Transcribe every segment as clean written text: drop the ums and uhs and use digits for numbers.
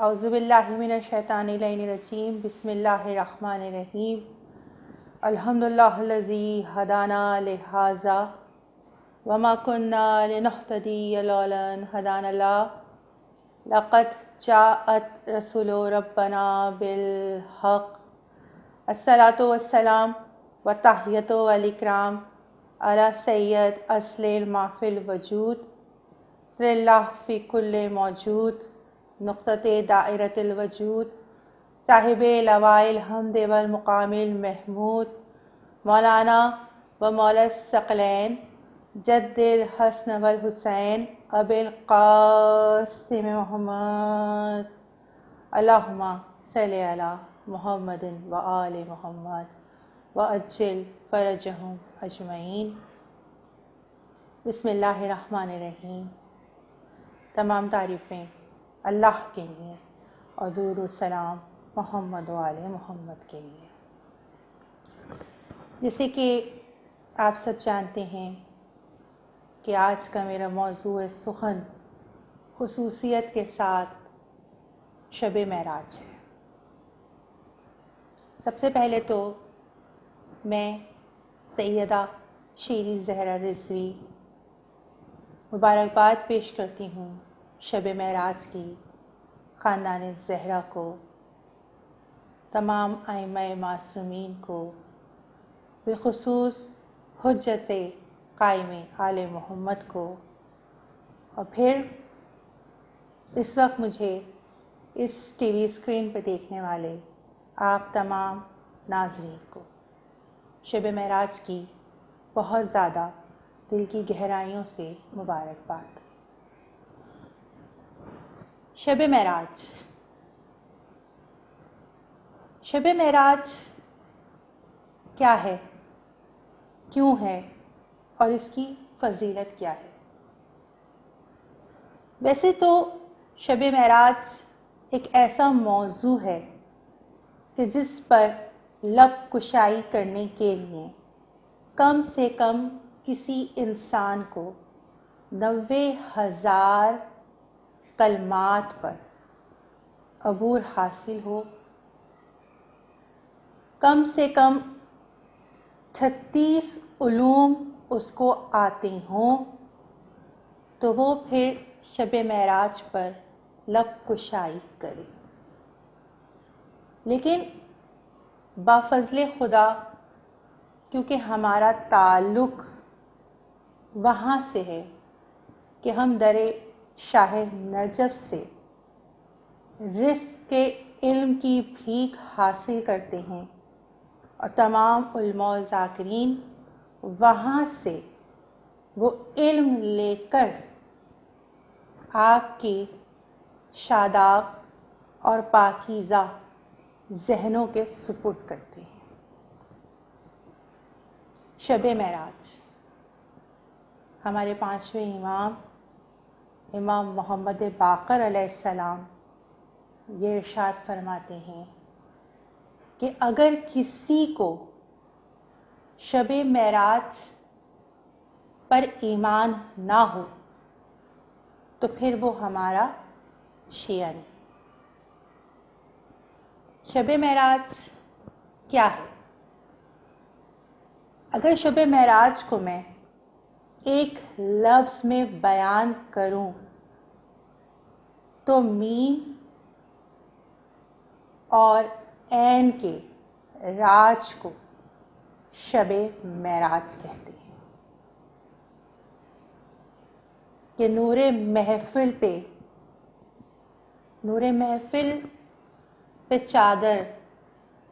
اعوذ باللہ من الشیطان الرجیم بسم اللہ الرحمن الرحیم الحمدللہ الذی ہدانا لہذا وما کننا لنہتدی لولا ان ہدانا اللہ لقد جاءت رسول ربنا بالحق الصلاۃ والسلام وتحیۃ والاکرام علی سید اصل المافی الوجود صلی اللہ فی کل موجود نقطۃ دائرۃ الوجود صاحب لوائے الحمد والمقام المحمود مولانا و مولا الثقلین جد الحسن والحسین ابی القاسم محمد اللہم صلی علی محمد و آل محمد وعجل فرجہم اجمعین۔ بسم اللہ الرحمن الرحیم۔ تمام تعریفیں اللہ کے لیے اور درود و سلام محمد و آل محمد کے لیے۔ جیسے کہ آپ سب جانتے ہیں کہ آج کا میرا موضوع سخن خصوصیت کے ساتھ شب معراج ہے۔ سب سے پہلے تو میں سیدہ شیریں زہرا رضوی مبارکباد پیش کرتی ہوں شب معراج کی خاندان زہرا کو، تمام ائمہ معصومین کو، بالخصوص حجت قائم آل محمد کو، اور پھر اس وقت مجھے اس ٹی وی اسکرین پہ دیکھنے والے آپ تمام ناظرین کو شب معراج کی بہت زیادہ دل کی گہرائیوں سے مبارکباد۔ شب معراج، شب معراج کیا ہے، کیوں ہے اور اس کی فضیلت کیا ہے؟ ویسے تو شب معراج ایک ایسا موضوع ہے کہ جس پر لب کشائی کرنے کے لیے کم سے کم کسی انسان کو 90,000 کلمات پر عبور حاصل ہو، کم سے کم 36 علوم اس کو آتے ہوں، تو وہ پھر شب معراج پر لب کشائی کرے۔ لیکن بفضل خدا کیونکہ ہمارا تعلق وہاں سے ہے کہ ہم در شاہ نجف سے رزق کے علم کی بھیک حاصل کرتے ہیں، اور تمام علماء و ذاکرین وہاں سے وہ علم لے کر آپ کی شاداب اور پاکیزہ ذہنوں کے سپرد کرتے ہیں۔ شب معراج ہمارے پانچویں امام محمد باقر علیہ السلام یہ ارشاد فرماتے ہیں کہ اگر کسی کو شب معراج پر ایمان نہ ہو تو پھر وہ ہمارا شیعہ نہیں۔ شب معراج کیا ہے؟ اگر شب معراج کو میں ایک لفظ میں بیان کروں تو میم اور عین کے راج کو شب معراج کہتے ہیں کہ نور محفل پہ چادر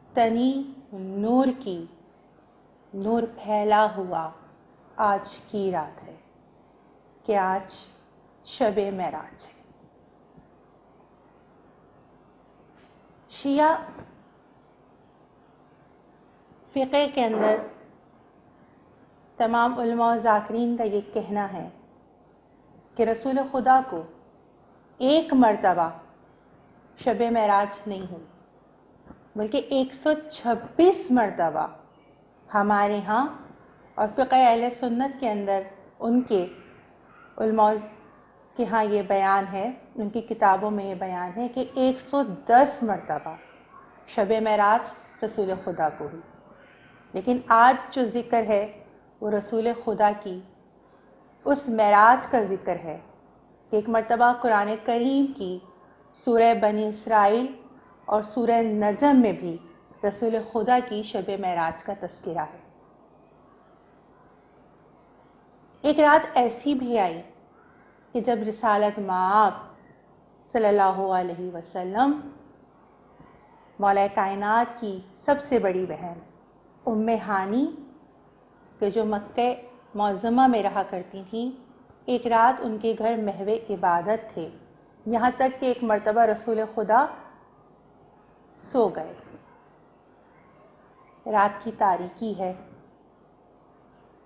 تنی نور کی، نور پھیلا ہوا آج کی رات ہے کہ آج شب معراج ہے۔ شیعہ فقہ کے اندر تمام علماء و ذاکرین کا یہ کہنا ہے کہ رسول خدا کو ایک مرتبہ شب معراج نہیں ہوئی بلکہ 126 مرتبہ ہمارے ہاں اور فقہ اہل سنت کے اندر ان کے علماء کہ ہاں یہ بیان ہے، ان کی کتابوں میں یہ بیان ہے کہ 110 مرتبہ شب معراج رسول خدا کو ہوئی، لیکن آج جو ذکر ہے وہ رسول خدا کی اس معراج کا ذکر ہے کہ ایک مرتبہ قرآن کریم کی سورہ بنی اسرائیل اور سورہ نجم میں بھی رسول خدا کی شب معراج کا تذکرہ ہے۔ ایک رات ایسی بھی آئی کہ جب رسالت مآب صلی اللہ علیہ وسلم مولا کائنات کی سب سے بڑی بہن ام ہانی کہ جو مکہ معظمہ میں رہا کرتی تھیں، ایک رات ان کے گھر محو عبادت تھے، یہاں تک کہ ایک مرتبہ رسول خدا سو گئے۔ رات کی تاریکی ہے،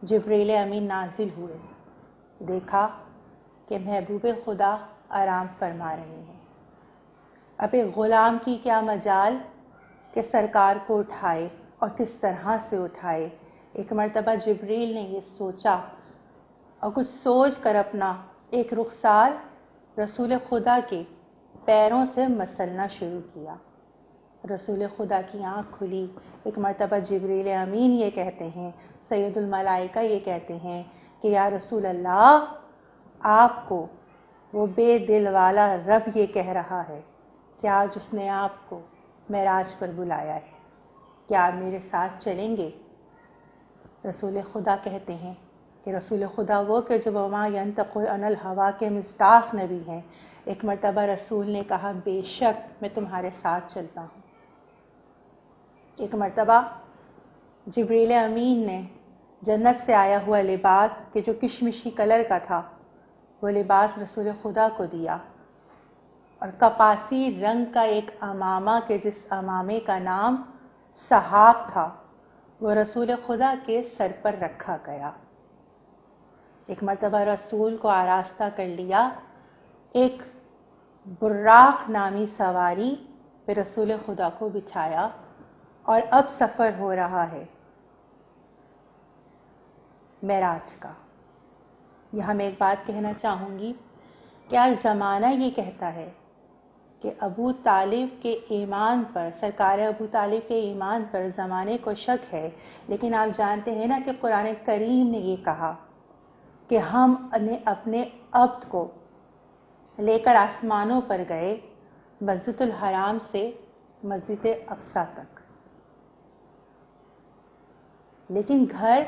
جبریل امین نازل ہوئے، دیکھا کہ محبوب خدا آرام فرما رہے ہیں۔ اب ایک غلام کی کیا مجال کہ سرکار کو اٹھائے اور کس طرح سے اٹھائے۔ ایک مرتبہ جبریل نے یہ سوچا اور کچھ سوچ کر اپنا ایک رخسار رسول خدا کے پیروں سے مسلنا شروع کیا۔ رسول خدا کی آنکھ کھلی۔ ایک مرتبہ جبریل امین یہ کہتے ہیں، سید الملائکہ یہ کہتے ہیں کہ یا رسول اللہ، آپ کو وہ بے دل والا رب یہ کہہ رہا ہے کہ آج اس نے آپ کو معراج پر بلایا ہے، کیا آپ میرے ساتھ چلیں گے؟ رسول خدا کہتے ہیں کہ رسول خدا وہ کہ جو وما ینطق عن الہوا کے مصداق نبی ہیں۔ ایک مرتبہ رسول نے کہا بے شک میں تمہارے ساتھ چلتا ہوں۔ ایک مرتبہ جبریل امین نے جنت سے آیا ہوا لباس کہ جو کشمشی کلر کا تھا وہ لباس رسول خدا کو دیا، اور کپاسی رنگ کا ایک امامہ کہ جس امامے کا نام سحاب تھا وہ رسول خدا کے سر پر رکھا گیا۔ ایک مرتبہ رسول کو آراستہ کر لیا، ایک براق نامی سواری پہ رسول خدا کو بٹھایا اور اب سفر ہو رہا ہے معراج کا۔ یہاں میں ایک بات کہنا چاہوں گی کہ آج زمانہ یہ کہتا ہے کہ ابو طالب کے ایمان پر، سرکار ابو طالب کے ایمان پر زمانے کو شک ہے، لیکن آپ جانتے ہیں نا کہ قرآن کریم نے یہ کہا کہ ہم نے اپنے عبد کو لے کر آسمانوں پر گئے، مسجد الحرام سے مسجد اقصیٰ تک، لیکن گھر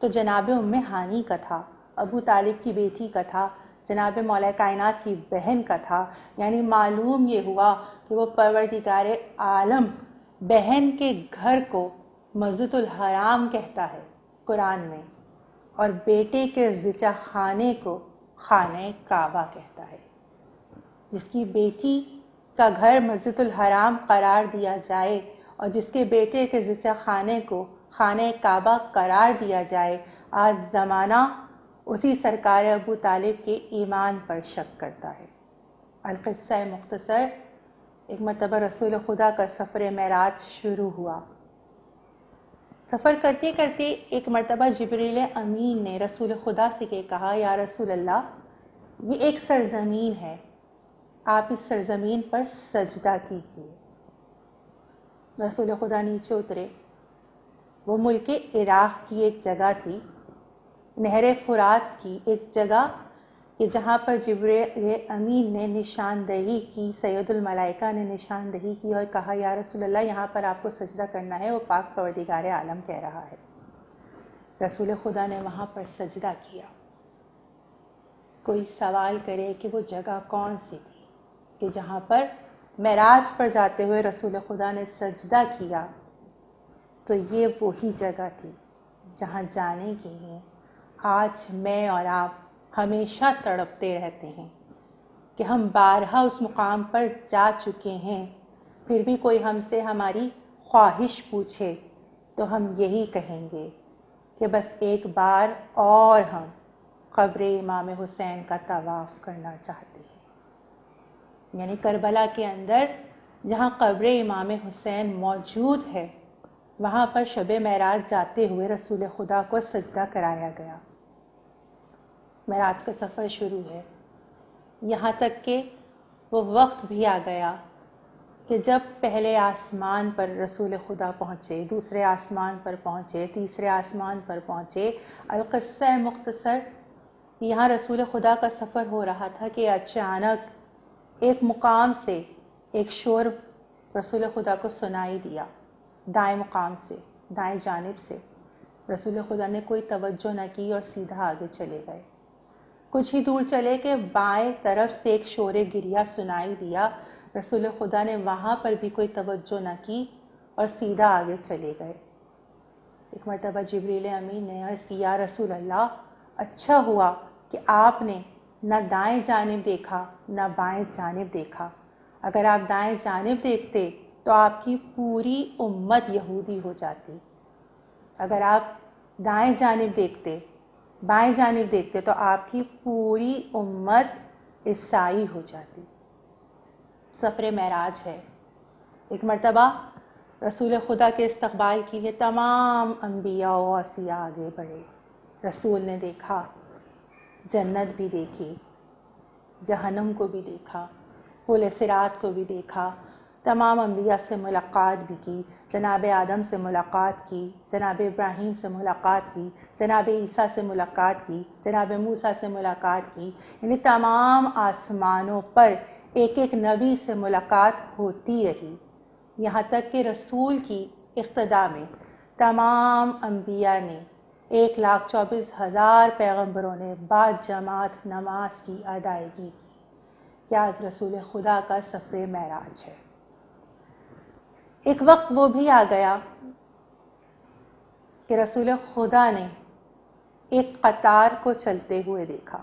تو جناب ام ہانی کا تھا، ابو طالب کی بیٹی کا تھا، جناب مولا کائنات کی بہن کا تھا۔ یعنی معلوم یہ ہوا کہ وہ پروردگار عالم بہن کے گھر کو مسجد الحرام کہتا ہے قرآن میں، اور بیٹے کے زچہ خانے کو خانہ کعبہ کہتا ہے۔ جس کی بیٹی کا گھر مسجد الحرام قرار دیا جائے اور جس کے بیٹے کے زچہ خانے کو خانہ کعبہ قرار دیا جائے، آج زمانہ اسی سرکار ابو طالب کے ایمان پر شک کرتا ہے۔ القصہ مختصر، ایک مرتبہ رسول خدا کا سفر معراج شروع ہوا۔ سفر کرتے کرتے ایک مرتبہ جبریل امین نے رسول خدا سے کہا، یا رسول اللہ، یہ ایک سرزمین ہے، آپ اس سرزمین پر سجدہ کیجیے۔ رسول خدا نیچے اترے۔ وہ ملک عراق کی ایک جگہ تھی، نہر فرات کی ایک جگہ کہ جہاں پر جبریل امین نے نشاندہی کی، سید الملائکہ نے نشاندہی کی اور کہا یا رسول اللہ یہاں پر آپ کو سجدہ کرنا ہے، وہ پاک پروردگار عالم کہہ رہا ہے۔ رسول خدا نے وہاں پر سجدہ کیا۔ کوئی سوال کرے کہ وہ جگہ کون سی تھی کہ جہاں پر معراج پر جاتے ہوئے رسول خدا نے سجدہ کیا، تو یہ وہی جگہ تھی جہاں جانے کے لیے آج میں اور آپ ہمیشہ تڑپتے رہتے ہیں کہ ہم بارہا اس مقام پر جا چکے ہیں، پھر بھی کوئی ہم سے ہماری خواہش پوچھے تو ہم یہی کہیں گے کہ بس ایک بار اور ہم قبر امام حسین کا طواف کرنا چاہتے ہیں۔ یعنی کربلا کے اندر جہاں قبر امام حسین موجود ہے، وہاں پر شب معراج جاتے ہوئے رسول خدا کو سجدہ کرایا گیا۔ معراج کا سفر شروع ہے۔ یہاں تک کہ وہ وقت بھی آ گیا کہ جب پہلے آسمان پر رسول خدا پہنچے، دوسرے آسمان پر پہنچے، تیسرے آسمان پر پہنچے۔ القصہ مختصر، یہاں رسول خدا کا سفر ہو رہا تھا کہ اچانک ایک مقام سے ایک شور رسول خدا کو سنائی دیا، دائیں مقام سے، دائیں جانب سے۔ رسول خدا نے کوئی توجہ نہ کی اور سیدھا آگے چلے گئے۔ کچھ ہی دور چلے کہ بائیں طرف سے ایک شور گریہ سنائی دیا۔ رسول خدا نے وہاں پر بھی کوئی توجہ نہ کی اور سیدھا آگے چلے گئے۔ ایک مرتبہ جبریل امین نے عرض کی، یا رسول اللہ، اچھا ہوا کہ آپ نے نہ دائیں جانب دیکھا نہ بائیں جانب دیکھا۔ اگر آپ دائیں جانب دیکھتے تو آپ کی پوری امت یہودی ہو جاتی۔ اگر آپ دائیں جانب دیکھتے، بائیں جانب دیکھتے تو آپ کی پوری امت عیسائی ہو جاتی۔ سفر معراج ہے۔ ایک مرتبہ رسول خدا کے استقبال کے لیے تمام انبیاء و اوصیاء آگے بڑھے۔ رسول نے دیکھا، جنت بھی دیکھی، جہنم کو بھی دیکھا، پل صراط کو بھی دیکھا، تمام انبیاء سے ملاقات بھی کی، جناب آدم سے ملاقات کی، جناب ابراہیم سے ملاقات کی، جناب عیسیٰ سے ملاقات کی، جناب موسیٰ سے ملاقات کی، یعنی تمام آسمانوں پر ایک ایک نبی سے ملاقات ہوتی رہی، یہاں تک کہ رسول کی اقتداء میں تمام انبیاء نے 1,24,000 پیغمبروں نے بعد جماعت نماز کی ادائیگی کی۔ کیا آج رسول خدا کا سفر معراج ہے۔ ایک وقت وہ بھی آ گیا کہ رسول خدا نے ایک قطار کو چلتے ہوئے دیکھا،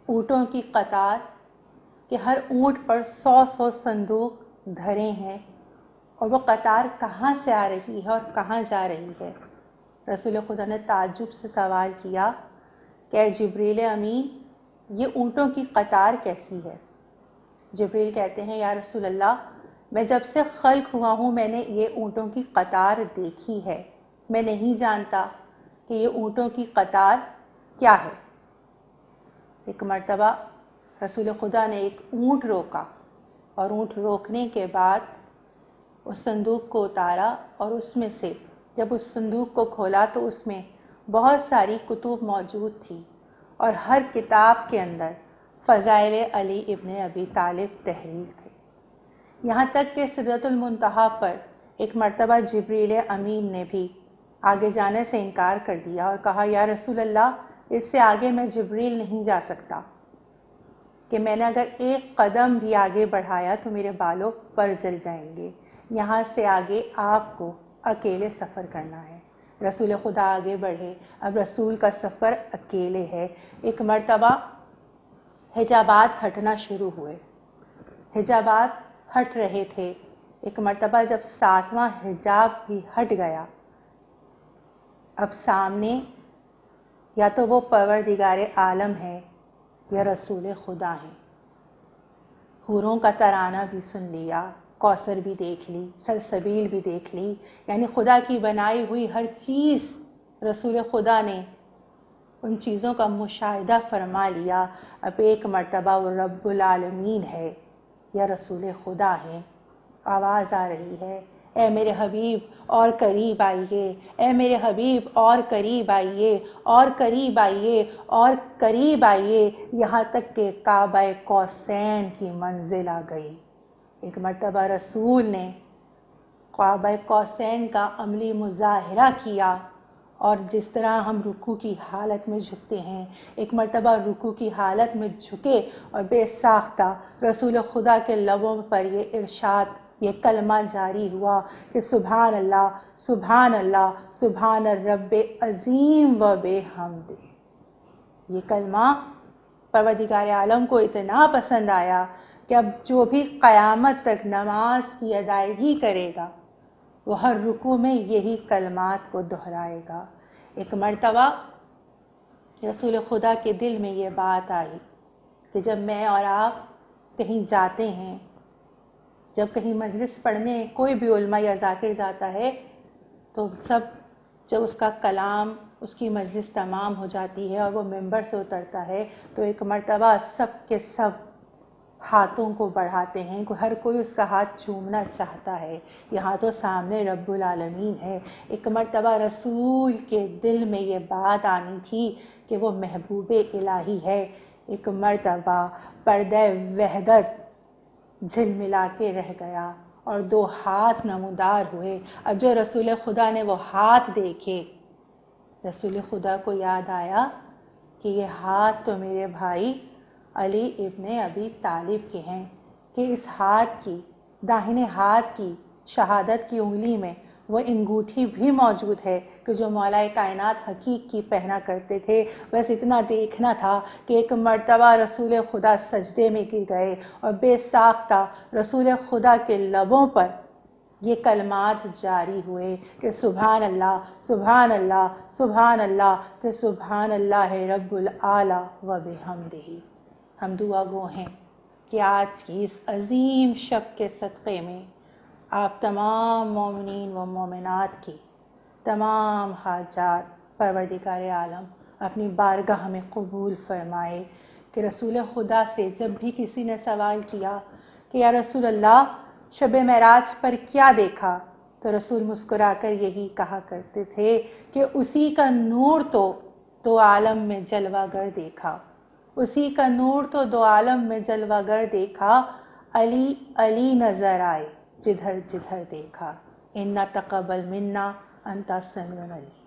اونٹوں کی قطار کہ ہر اونٹ پر 100 صندوق دھرے ہیں، اور وہ قطار کہاں سے آ رہی ہے اور کہاں جا رہی ہے۔ رسول خدا نے تعجب سے سوال کیا کہ اے جبریل امین، یہ اونٹوں کی قطار کیسی ہے؟ جبریل کہتے ہیں، یا رسول اللہ، میں جب سے خلق ہوا ہوں میں نے یہ اونٹوں کی قطار دیکھی ہے، میں نہیں جانتا کہ یہ اونٹوں کی قطار کیا ہے۔ ایک مرتبہ رسول خدا نے ایک اونٹ روکا، اور اونٹ روکنے کے بعد اس صندوق کو اتارا، اور اس میں سے جب اس صندوق کو کھولا تو اس میں بہت ساری کتب موجود تھی، اور ہر کتاب کے اندر فضائل علی ابن ابی طالب تحریر تھے۔ یہاں تک کہ سدرۃ المنتہا پر ایک مرتبہ جبریل امین نے بھی آگے جانے سے انکار کر دیا اور کہا، یا رسول اللہ، اس سے آگے میں جبریل نہیں جا سکتا، کہ میں نے اگر ایک قدم بھی آگے بڑھایا تو میرے بالوں پر جل جائیں گے، یہاں سے آگے آپ کو اکیلے سفر کرنا ہے۔ رسول خدا آگے بڑھے، اب رسول کا سفر اکیلے ہے۔ ایک مرتبہ حجابات ہٹنا شروع ہوئے، حجابات ہٹ رہے تھے۔ ایک مرتبہ جب 7واں حجاب بھی ہٹ گیا، اب سامنے یا تو وہ پروردگار عالم ہے یا رسول خدا ہیں۔ حوروں کا ترانہ بھی سن لیا، کوثر بھی دیکھ لی، سلسبیل بھی دیکھ لی، یعنی خدا کی بنائی ہوئی ہر چیز رسول خدا نے ان چیزوں کا مشاہدہ فرما لیا۔ اب ایک مرتبہ وہ رب العالمین ہے یا رسول خدا ہے، آواز آ رہی ہے، اے میرے حبیب اور قریب آئیے، اے میرے حبیب اور قریب آئیے، اور قریب آئیے، اور قریب آئیے، یہاں تک کہ کعبہ قوسین کی منزل آ گئی۔ ایک مرتبہ رسول نے کعبہ قوسین کا عملی مظاہرہ کیا، اور جس طرح ہم رکوع کی حالت میں جھکتے ہیں، ایک مرتبہ رکوع کی حالت میں جھکے اور بے ساختہ رسول خدا کے لبوں پر یہ ارشاد، یہ کلمہ جاری ہوا کہ سبحان اللہ، سبحان اللہ، سبحان الرب عظیم و بے حمد۔ یہ کلمہ پروردگار عالم کو اتنا پسند آیا کہ اب جو بھی قیامت تک نماز کی ادائیگی کرے گا وہ ہر رکوع میں یہی کلمات کو دہرائے گا۔ ایک مرتبہ رسول خدا کے دل میں یہ بات آئی کہ جب میں اور آپ کہیں جاتے ہیں، جب کہیں مجلس پڑھنے کوئی بھی علماء یا ذاکر جاتا ہے، تو سب جب اس کا کلام اس کی مجلس تمام ہو جاتی ہے اور وہ ممبر سے اترتا ہے تو ایک مرتبہ سب کے سب ہاتھوں کو بڑھاتے ہیں، ہر کوئی اس کا ہاتھ چومنا چاہتا ہے۔ یہاں تو سامنے رب العالمین ہے۔ ایک مرتبہ رسول کے دل میں یہ بات آنی تھی کہ وہ محبوب الہی ہے۔ ایک مرتبہ پردہ وحدت جھلملا کے رہ گیا اور دو ہاتھ نمودار ہوئے۔ اب جو رسول خدا نے وہ ہاتھ دیکھے، رسول خدا کو یاد آیا کہ یہ ہاتھ تو میرے بھائی علی ابن ابی طالب کے ہیں، کہ اس ہاتھ کی، داہنے ہاتھ کی شہادت کی انگلی میں وہ انگوٹھی بھی موجود ہے کہ جو مولا کائنات حقیق کی پہنا کرتے تھے۔ بس اتنا دیکھنا تھا کہ ایک مرتبہ رسول خدا سجدے میں گر گئے اور بے ساختہ رسول خدا کے لبوں پر یہ کلمات جاری ہوئے کہ سبحان اللہ سبحان اللہ سبحان اللہ، کہ سبحان اللہ رب العالی و بحمدہ۔ ہم دعا گو ہیں کہ آج کی اس عظیم شب کے صدقے میں آپ تمام مومنین و مومنات کی تمام حاجات پروردگار عالم اپنی بارگاہ میں قبول فرمائے۔ کہ رسول خدا سے جب بھی کسی نے سوال کیا کہ یا رسول اللہ شب معراج پر کیا دیکھا، تو رسول مسکرا کر یہی کہا کرتے تھے کہ اسی کا نور تو دو عالم میں جلوہ گر دیکھا، اسی کا نور تو دو عالم میں جلوہ گر دیکھا، علی علی نظر آئے جدھر جدھر دیکھا، اِنَّا تَقَبَّلْ مِنَّا أَنْتَ السَّمِيعُ الْعَلِيمُ۔